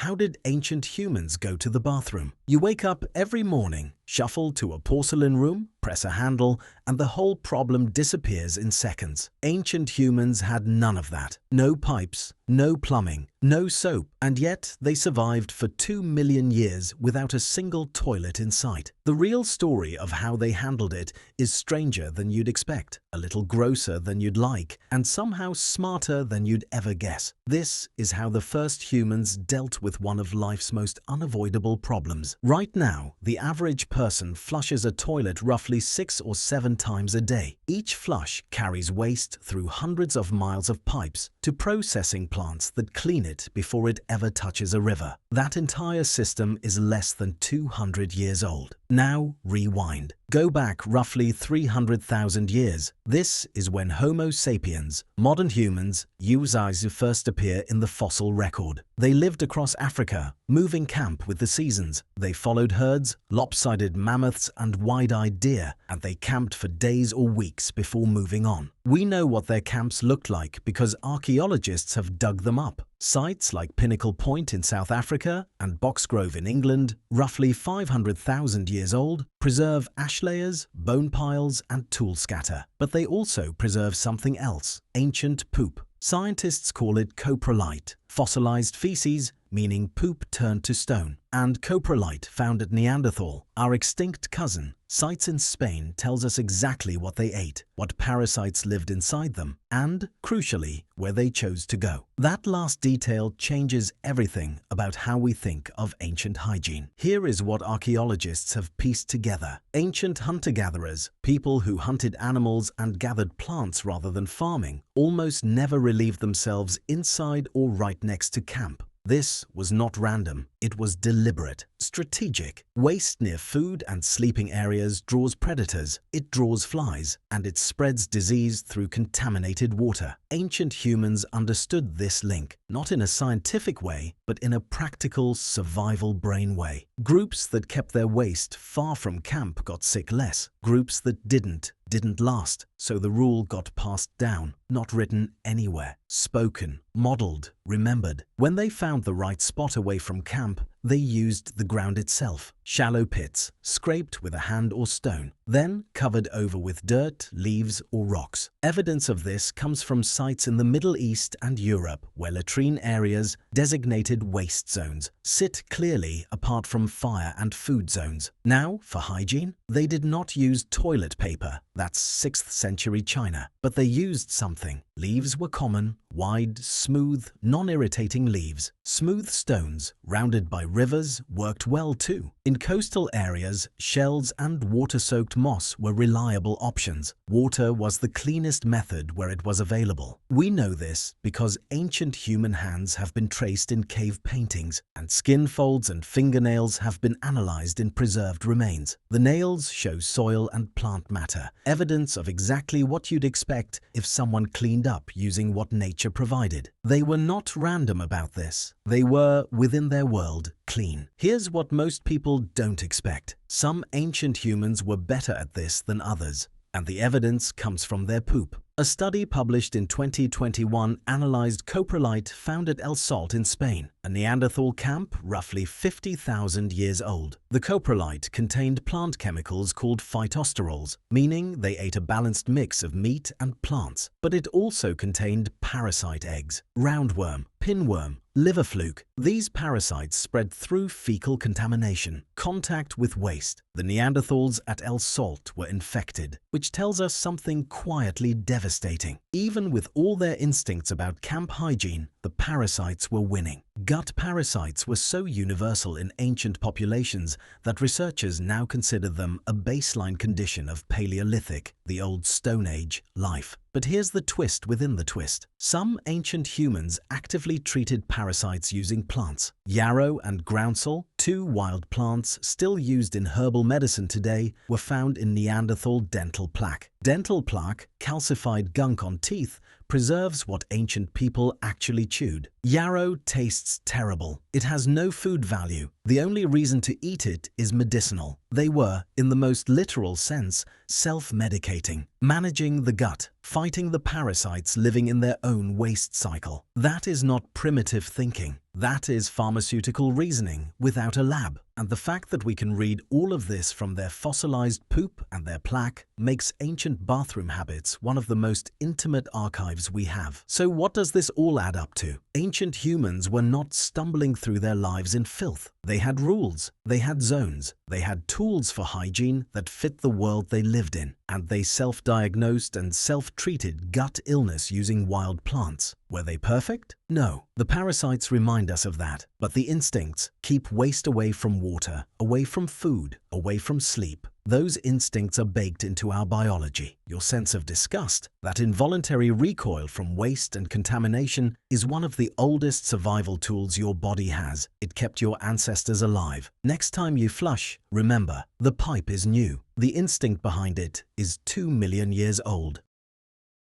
How did ancient humans go to the bathroom? You wake up every morning, shuffle to a porcelain room, press a handle, and the whole problem disappears in seconds. Ancient humans had none of that. No pipes, no plumbing, no soap, and yet they survived for 2 million years without a single toilet in sight. The real story of how they handled it is stranger than you'd expect, a little grosser than you'd like, and somehow smarter than you'd ever guess. This is how the first humans dealt with one of life's most unavoidable problems. Right now, the average person flushes a toilet roughly 6 or 7 times a day. Each flush carries waste through hundreds of miles of pipes to processing plants that clean it before it ever touches a river. That entire system is less than 200 years old. Now, rewind. Go back roughly 300,000 years. This is when Homo sapiens, modern humans, use eyes first appear in the fossil record. They lived across Africa, moving camp with the seasons. They followed herds, lopsided mammoths and wide-eyed deer, and they camped for days or weeks before moving on. We know what their camps looked like because archaeologists have dug them up. Sites like Pinnacle Point in South Africa and Boxgrove in England, roughly 500,000 years old, preserve ash layers, bone piles, and tool scatter. But they also preserve something else: ancient poop. Scientists call it coprolite, fossilized feces, meaning poop turned to stone, and coprolite found at Neanderthal, our extinct cousin. Sites in Spain tells us exactly what they ate, what parasites lived inside them, and, crucially, where they chose to go. That last detail changes everything about how we think of ancient hygiene. Here is what archaeologists have pieced together. Ancient hunter-gatherers, people who hunted animals and gathered plants rather than farming, almost never relieved themselves inside or right next to camp. This was not random, it was deliberate, strategic. Waste near food and sleeping areas draws predators, it draws flies, and it spreads disease through contaminated water. Ancient humans understood this link, not in a scientific way, but in a practical survival brain way. Groups that kept their waste far from camp got sick less. Groups that didn't last, so the rule got passed down, not written anywhere, spoken, modeled, remembered. When they found the right spot away from camp, they used the ground itself. Shallow pits, scraped with a hand or stone, then covered over with dirt, leaves, or rocks. Evidence of this comes from sites in the Middle East and Europe where latrine areas, designated waste zones, sit clearly apart from fire and food zones. Now, for hygiene, they did not use toilet paper, that's 6th century China, but they used something. Leaves were common, wide, smooth, non-irritating leaves. Smooth stones, rounded by rivers, worked well too. In coastal areas, shells and water-soaked moss were reliable options. Water was the cleanest method where it was available. We know this because ancient human hands have been traced in cave paintings, and skin folds and fingernails have been analyzed in preserved remains. The nails show soil and plant matter, evidence of exactly what you'd expect if someone cleaned up using what nature provided. They were not random about this. They were, within their world, clean. Here's what most people don't expect. Some ancient humans were better at this than others, and the evidence comes from their poop. A study published in 2021 analyzed coprolite found at El Salt in Spain, a Neanderthal camp roughly 50,000 years old. The coprolite contained plant chemicals called phytosterols, meaning they ate a balanced mix of meat and plants. But it also contained parasite eggs, roundworm, pinworm, liver fluke. These parasites spread through fecal contamination, contact with waste. The Neanderthals at El Salt were infected, which tells us something quietly devastating. Even with all their instincts about camp hygiene, the parasites were winning. Gut parasites were so universal in ancient populations that researchers now consider them a baseline condition of Paleolithic, the old Stone Age, life. But here's the twist within the twist. Some ancient humans actively treated parasites using plants. Yarrow and groundsel, 2 wild plants still used in herbal medicine today, were found in Neanderthal dental plaque. Dental plaque, calcified gunk on teeth, preserves what ancient people actually chewed. Yarrow tastes terrible. It has no food value. The only reason to eat it is medicinal. They were, in the most literal sense, self-medicating, managing the gut, fighting the parasites living in their own waste cycle. That is not primitive thinking. That is pharmaceutical reasoning without a lab. And the fact that we can read all of this from their fossilized poop and their plaque makes ancient bathroom habits one of the most intimate archives we have. So what does this all add up to? Ancient humans were not stumbling through their lives in filth. They had rules, they had zones, they had tools for hygiene that fit the world they lived in, and they self-diagnosed and self-treated gut illness using wild plants. Were they perfect? No. The parasites remind us of that, but the instincts keep waste away from water, away from food, away from sleep. Those instincts are baked into our biology. Your sense of disgust, that involuntary recoil from waste and contamination, is one of the oldest survival tools your body has. It kept your ancestors alive. Next time you flush, remember, the pipe is new. The instinct behind it is 2 million years old.